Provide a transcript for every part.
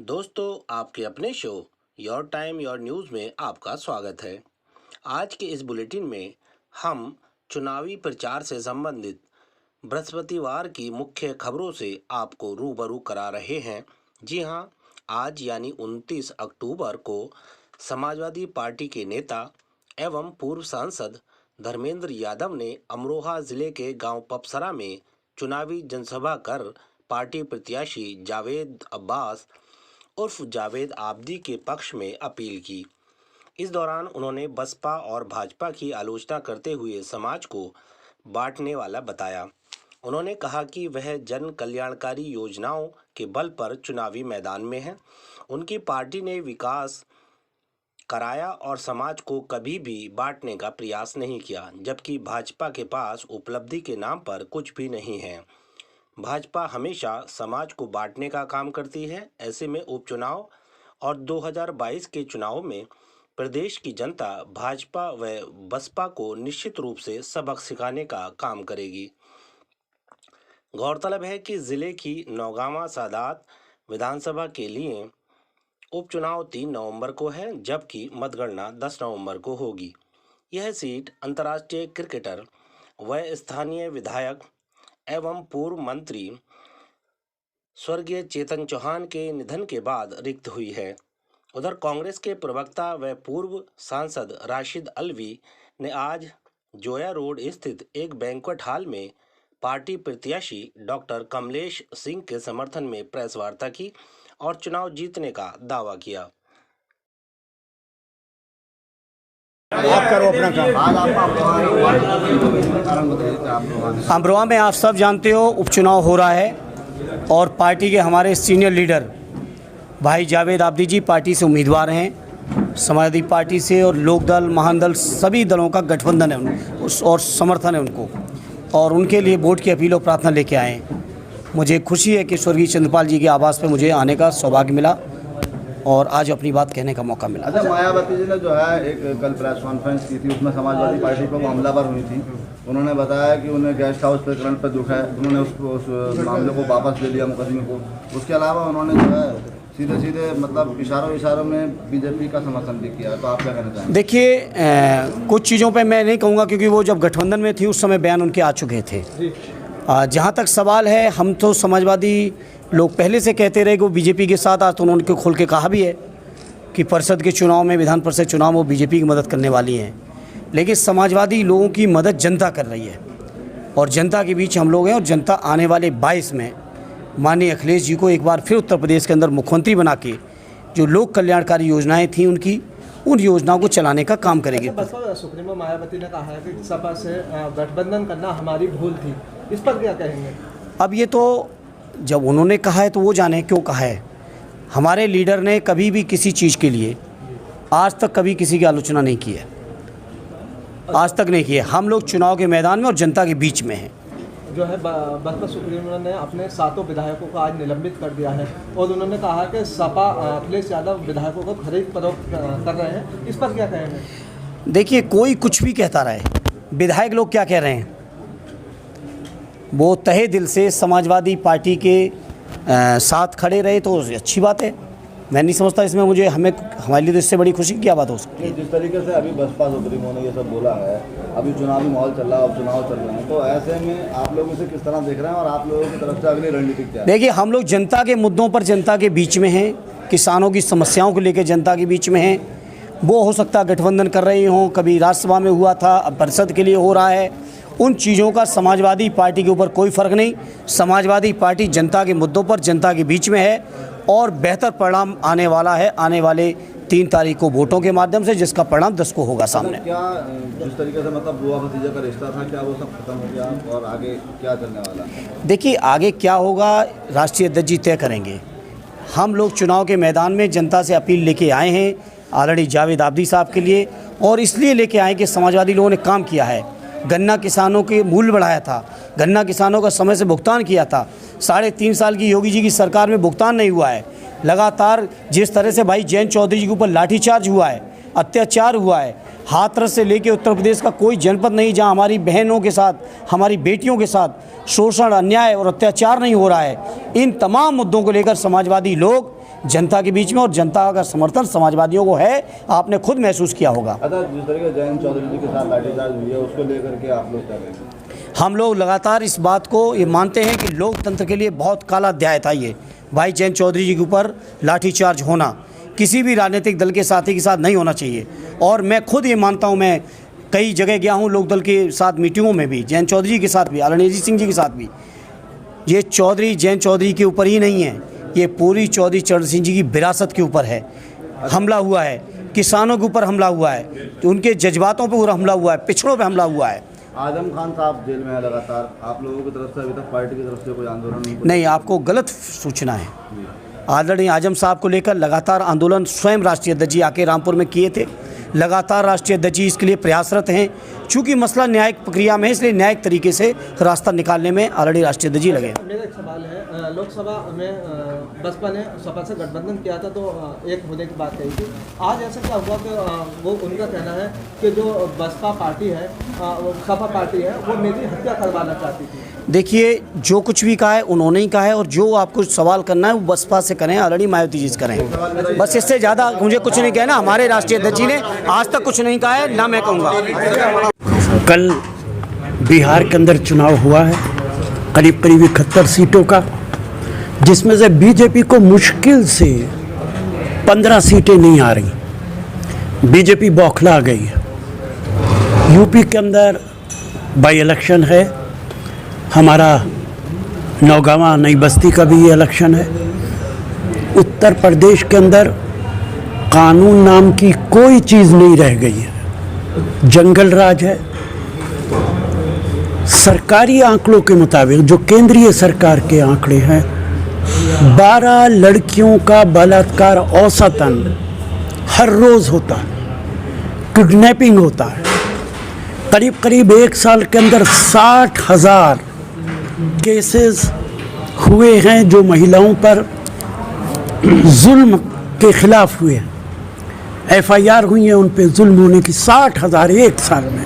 दोस्तों, आपके अपने show your time your news में आपका स्वागत है। आज के इस बुलेटिन में हम चुनावी प्रचार से संबंधित बृहस्पतिवार की मुख्य खबरों से आपको रूबरू करा रहे हैं। जी हां, आज यानी 29 अक्टूबर को समाजवादी पार्टी के नेता एवं पूर्व सांसद धर्मेंद्र यादव ने अमरोहा जिले के गांव पपसरा में चुनावी जनसभा कर पार्टी प्रत्याशी जावेद अब्बास उर्फ जावेद आब्दी के पक्ष में अपील की। इस दौरान उन्होंने बसपा और भाजपा की आलोचना करते हुए समाज को बांटने वाला बताया। उन्होंने कहा कि वह जन कल्याणकारी योजनाओं के बल पर चुनावी मैदान में है। उनकी पार्टी ने विकास कराया और समाज को कभी भी बांटने का प्रयास नहीं किया, जबकि भाजपा के पास उपलब्धि के नाम पर कुछ भी नहीं है। भाजपा हमेशा समाज को बांटने का काम करती है। ऐसे में उपचुनाव और 2022 के चुनाव में प्रदेश की जनता भाजपा व बसपा को निश्चित रूप से सबक सिखाने का काम करेगी। गौरतलब है कि जिले की नौगांवा सादात विधानसभा के लिए उपचुनाव 3 नवंबर को है, जबकि मतगणना 10 नवंबर को होगी। यह सीट अंतर्राष्ट्रीय क्रिकेटर व स्थानीय विधायक एवं पूर्व मंत्री स्वर्गीय चेतन चौहान के निधन के बाद रिक्त हुई है। उधर कांग्रेस के प्रवक्ता व पूर्व सांसद राशिद अलवी ने आज जोया रोड स्थित एक बैंक्वेट हॉल में पार्टी प्रत्याशी डॉक्टर कमलेश सिंह के समर्थन में प्रेस वार्ता की और चुनाव जीतने का दावा किया। आप करो अपना काम। अमरोहा में आप सब जानते हो उपचुनाव हो रहा है और पार्टी के हमारे सीनियर लीडर भाई जावेद आब्दी जी पार्टी से उम्मीदवार हैं। समाजवादी पार्टी से और लोकदल महानदल सभी दलों का गठबंधन है और समर्थन है उनको, और उनके लिए वोट की अपील और प्रार्थना लेके आए हैं। मुझे खुशी है कि स्वर्गीय चंद्रपाल जी के आवास पर मुझे आने का सौभाग्य मिला और आज अपनी बात कहने का मौका मिला। अच्छा, मायावती जी ने जो है एक कल प्रेस कॉन्फ्रेंस की थी, उसमें समाजवादी पार्टी पर वो हमलावर हुई थी। उन्होंने बताया कि उन्हें गेस्ट हाउस प्रकरण पर दुख है, उन्होंने उस मामले को वापस ले लिया, मुकदमे को। उसके अलावा उन्होंने जो है सीधे मतलब इशारों में बीजेपी का समर्थन भी किया। तो आप क्या कहना चाहेंगे? देखिए, कुछ चीज़ों पे मैं नहीं कहूँगा क्योंकि वो जब गठबंधन में थी उस समय बयान उनके आ चुके थे। जहाँ तक सवाल है, हम तो समाजवादी लोग पहले से कहते रहे कि वो बीजेपी के साथ, आज तो उन्होंने खोल के कहा भी है कि परिषद के चुनाव में, विधान परिषद चुनाव में वो बीजेपी की मदद करने वाली हैं। लेकिन समाजवादी लोगों की मदद जनता कर रही है और जनता के बीच हम लोग हैं, और जनता आने वाले 22 में माननीय अखिलेश जी को एक बार फिर उत्तर प्रदेश के अंदर मुख्यमंत्री बना के जो लोक कल्याणकारी योजनाएं थी उन योजनाओं को चलाने का काम करेगी। बसपा सुप्रीमो मायावती ने कहा है कि सपा से गठबंधन करना हमारी भूल थी, इस पर क्या कहेंगे? अब ये तो जब उन्होंने कहा है तो वो जाने क्यों कहा है। हमारे लीडर ने कभी भी किसी चीज़ के लिए आज तक कभी किसी की आलोचना नहीं की है, आज तक नहीं की है। हम लोग चुनाव के मैदान में और जनता के बीच में हैं। जो है बसपा सुप्रीमो ने अपने 7 विधायकों को आज निलंबित कर दिया है और उन्होंने कहा कि सपा अखिलेश यादव विधायकों को खरीद फरोख्त कर रहे हैं, इस पर क्या कहेंगे? देखिए, कोई कुछ भी कहता रहे, विधायक लोग क्या कह रहे हैं, वो तहे दिल से समाजवादी पार्टी के साथ खड़े रहे तो अच्छी बात है। मैं नहीं समझता इसमें हमारे लिए तो इससे बड़ी खुशी की क्या बात हो सकती है। जिस तरीके से अभी बसपा सुप्रीमो ने ये सब बोला है, अभी चुनावी माहौल चल रहा है, अब चुनाव चल रहे हैं, तो ऐसे में आप लोग इसे किस तरह देख रहे हैं और आप लोगों की तरफ से अगली रणनीति क्या है? देखिए, हम लोग जनता के मुद्दों पर जनता के बीच में हैं, किसानों की समस्याओं को लेकर जनता के बीच में हैं। वो हो सकता है गठबंधन कर रही हों, कभी राज्यसभा में हुआ था, अब परिषद के लिए हो रहा है। उन चीज़ों का समाजवादी पार्टी के ऊपर कोई फ़र्क नहीं। समाजवादी पार्टी जनता के मुद्दों पर जनता के बीच में है और बेहतर परिणाम आने वाला है आने वाले 3 तारीख को वोटों के माध्यम से, जिसका परिणाम 10 को होगा सामने। क्या जिस तरीके से मतलब बुआ भतीजा का रिश्ता था, क्या वो सब खत्म हो गया और आगे क्या चलने वाला है? देखिए, आगे क्या होगा राष्ट्रीय अध्यक्ष जी तय करेंगे। हम लोग चुनाव के मैदान में जनता से अपील लेके आए हैं ऑलरेडी जावेद आब्दी साहब के लिए, और इसलिए लेके आए कि समाजवादी लोगों ने काम किया है। गन्ना किसानों के मूल्य बढ़ाया था, गन्ना किसानों का समय से भुगतान किया था। 3.5 साल की योगी जी की सरकार में भुगतान नहीं हुआ है। लगातार जिस तरह से भाई जयंत चौधरी जी के ऊपर लाठीचार्ज हुआ है, अत्याचार हुआ है, हाथरस से लेके उत्तर प्रदेश का कोई जनपद नहीं जहां हमारी बहनों के साथ, हमारी बेटियों के साथ शोषण, अन्याय और अत्याचार नहीं हो रहा है। इन तमाम मुद्दों को लेकर समाजवादी लोग जनता के बीच में, और जनता का समर्थन समाजवादियों को है, आपने खुद महसूस किया होगा। जिस तरीके जयंत चौधरी जी के साथ लाठीचार्ज हुई है उसको लेकर के आप लोग क्या कहेंगे? हम लोग लगातार इस बात को ये मानते हैं कि लोकतंत्र के लिए बहुत काला अध्याय था ये भाई जयंत चौधरी जी के ऊपर लाठीचार्ज होना। किसी भी राजनीतिक दल के साथी के साथ नहीं होना चाहिए। और मैं खुद ये मानता हूँ, मैं कई जगह गया हूँ लोक दल के साथ मीटिंगों में भी, जयंत चौधरी जी के साथ भी, आदरणीय अजीत सिंह जी के साथ भी। ये जयंत चौधरी के ऊपर ही नहीं है, ये पूरी चौधरी चरण सिंह जी की विरासत के ऊपर है हमला हुआ है, किसानों के ऊपर हमला हुआ है, उनके जज्बातों पर हमला हुआ है, पिछड़ों पर हमला हुआ है। आजम खान साहब जेल में है लगातार, आप लोगों की तरफ से अभी तक पार्टी की तरफ से कोई आंदोलन नहीं, आपको गलत सूचना है। आदरणीय आजम साहब को लेकर लगातार आंदोलन स्वयं राष्ट्रीय अध्यक्ष जी आके रामपुर में किए थे। लगातार राष्ट्रीय अध्यक्ष जी इसके लिए प्रयासरत हैं। चूंकि मसला न्यायिक प्रक्रिया में है, इसलिए न्यायिक तरीके से रास्ता निकालने में आदरणीय राष्ट्रीय अध्यक्ष जी लगे। मेरा एक सवाल है, लोकसभा में बसपा ने सपा से गठबंधन किया था तो एक होने की बात कही थी। आज ऐसा क्या हुआ कि वो उनका कहना है कि जो बसपा पार्टी है, सपा पार्टी है, वो मेरी हत्या करवाना चाहती थी। देखिए, जो कुछ भी कहा है उन्होंने ही कहा है, और जो आपको सवाल करना है वो बसपा से करें, आदरणीय मायावती जी से करें। बस इससे ज़्यादा मुझे कुछ नहीं कहना। हमारे राष्ट्रीय अध्यक्ष जी ने आज तक कुछ नहीं कहा है, ना मैं कहूँगा। कल बिहार के अंदर चुनाव हुआ है करीब 71 सीटों का, जिसमें से बीजेपी को मुश्किल से 15 सीटें नहीं आ रही। बीजेपी बौखला गई है। यूपी के अंदर बाई इलेक्शन है, हमारा नौगांवा नई बस्ती का भी ये इलेक्शन है। उत्तर प्रदेश के अंदर कानून नाम की कोई चीज़ नहीं रह गई है, जंगल राज है। सरकारी आंकड़ों के मुताबिक, जो केंद्रीय सरकार के आंकड़े हैं, 12 लड़कियों का बलात्कार औसतन हर रोज़ होता है, किडनैपिंग होता है। करीब करीब एक साल के अंदर 60,000 केसेस हुए हैं जो महिलाओं पर जुल्म के खिलाफ हुए हैं। FIR हुई है उन पे जुल्म होने की 60,000 एक साल में।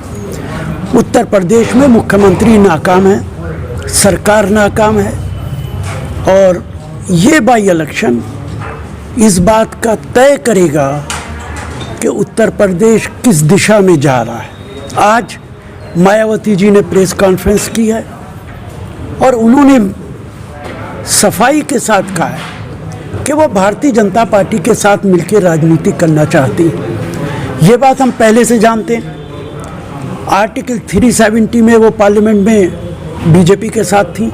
उत्तर प्रदेश में मुख्यमंत्री नाकाम है, सरकार नाकाम है, और ये बाई इलेक्शन इस बात का तय करेगा कि उत्तर प्रदेश किस दिशा में जा रहा है। आज मायावती जी ने प्रेस कॉन्फ्रेंस की है और उन्होंने सफाई के साथ कहा है कि वो भारतीय जनता पार्टी के साथ मिलकर राजनीति करना चाहती है। ये बात हम पहले से जानते हैं। आर्टिकल 370 में वो पार्लियामेंट में बीजेपी के साथ थी,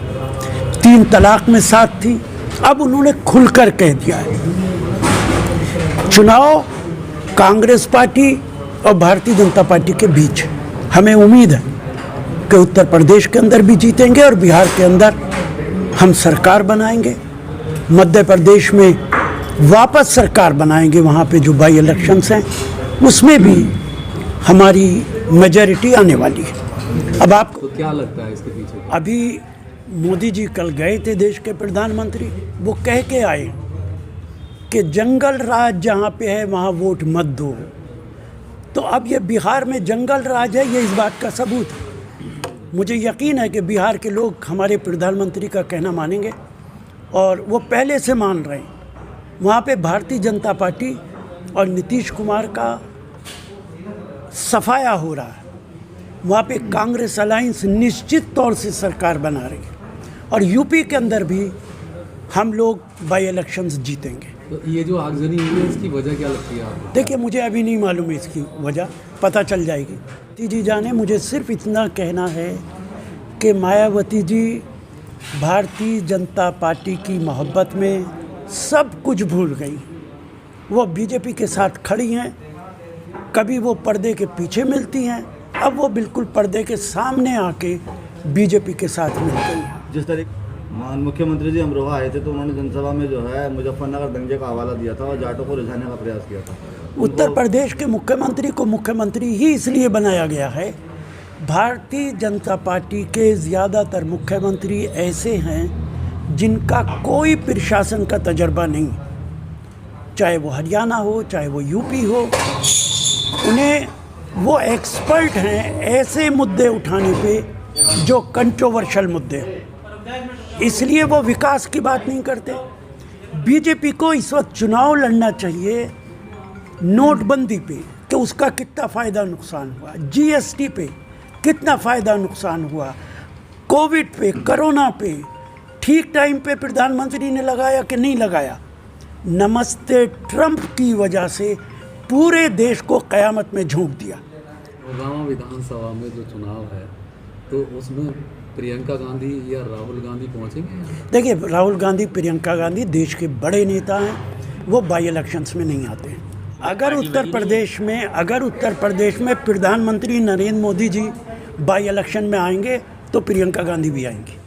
3 तलाक में साथ थी। अब उन्होंने खुलकर कह दिया है चुनाव कांग्रेस पार्टी और भारतीय जनता पार्टी के बीच। हमें उम्मीद है कि उत्तर प्रदेश के अंदर भी जीतेंगे और बिहार के अंदर हम सरकार बनाएंगे। मध्य प्रदेश में वापस सरकार बनाएंगे, वहाँ पे जो बाई इलेक्शंस हैं उसमें भी हमारी मेजॉरिटी आने वाली है। अब आपको तो क्या लगता है इसके पीछे? अभी मोदी जी कल गए थे देश के प्रधानमंत्री, वो कह के आए कि जंगल राज जहाँ पे है वहाँ वोट मत दो। तो अब ये बिहार में जंगल राज है, ये इस बात का सबूत है। मुझे यकीन है कि बिहार के लोग हमारे प्रधानमंत्री का कहना मानेंगे और वो पहले से मान रहे हैं। वहाँ पे भारतीय जनता पार्टी और नीतीश कुमार का सफाया हो रहा है। वहाँ पे कांग्रेस अलायंस निश्चित तौर से सरकार बना रही है और यूपी के अंदर भी हम लोग बाई इलेक्शंस जीतेंगे। तो ये जो आगजनी हुई है इसकी वजह क्या लगती है आपको? देखिए, मुझे अभी नहीं मालूम है इसकी वजह, पता चल जाएगी। जी जाने, मुझे सिर्फ इतना कहना है कि मायावती जी भारतीय जनता पार्टी की मोहब्बत में सब कुछ भूल गई। वो बीजेपी के साथ खड़ी हैं, कभी वो पर्दे के पीछे मिलती हैं, अब वो बिल्कुल पर्दे के सामने आके बीजेपी के साथ मिल गई हैं। जिस तरीके मुख्यमंत्री जी अमरोहा आए थे तो उन्होंने जनसभा में जो है मुजफ्फरनगर दंगे का हवाला दिया था और जाटों को रिझाने का प्रयास किया था। उत्तर प्रदेश के मुख्यमंत्री को मुख्यमंत्री ही इसलिए बनाया गया है, भारतीय जनता पार्टी के ज़्यादातर मुख्यमंत्री ऐसे हैं जिनका कोई प्रशासन का तजर्बा नहीं, चाहे वो हरियाणा हो चाहे वो यूपी हो। उन्हें वो एक्सपर्ट हैं ऐसे मुद्दे उठाने पे जो कंट्रोवर्शियल मुद्दे हैं, इसलिए वो विकास की बात नहीं करते। बीजेपी को इस वक्त चुनाव लड़ना चाहिए नोटबंदी पे कि उसका कितना फ़ायदा नुकसान हुआ, जीएसटी पे कितना फ़ायदा नुकसान हुआ, कोविड पे, कोरोना पे ठीक टाइम पे प्रधानमंत्री ने लगाया कि नहीं लगाया। नमस्ते ट्रंप की वजह से पूरे देश को क़यामत में झोंक दिया। ओगामा विधानसभा में जो चुनाव है तो उसमें प्रियंका गांधी या राहुल गांधी पहुंचेंगे? देखिए, राहुल गांधी, प्रियंका गांधी देश के बड़े नेता हैं, वो बाई इलेक्शंस में नहीं आते हैं। अगर उत्तर प्रदेश में प्रधानमंत्री नरेंद्र मोदी जी बाई इलेक्शन में आएंगे तो प्रियंका गांधी भी आएंगी।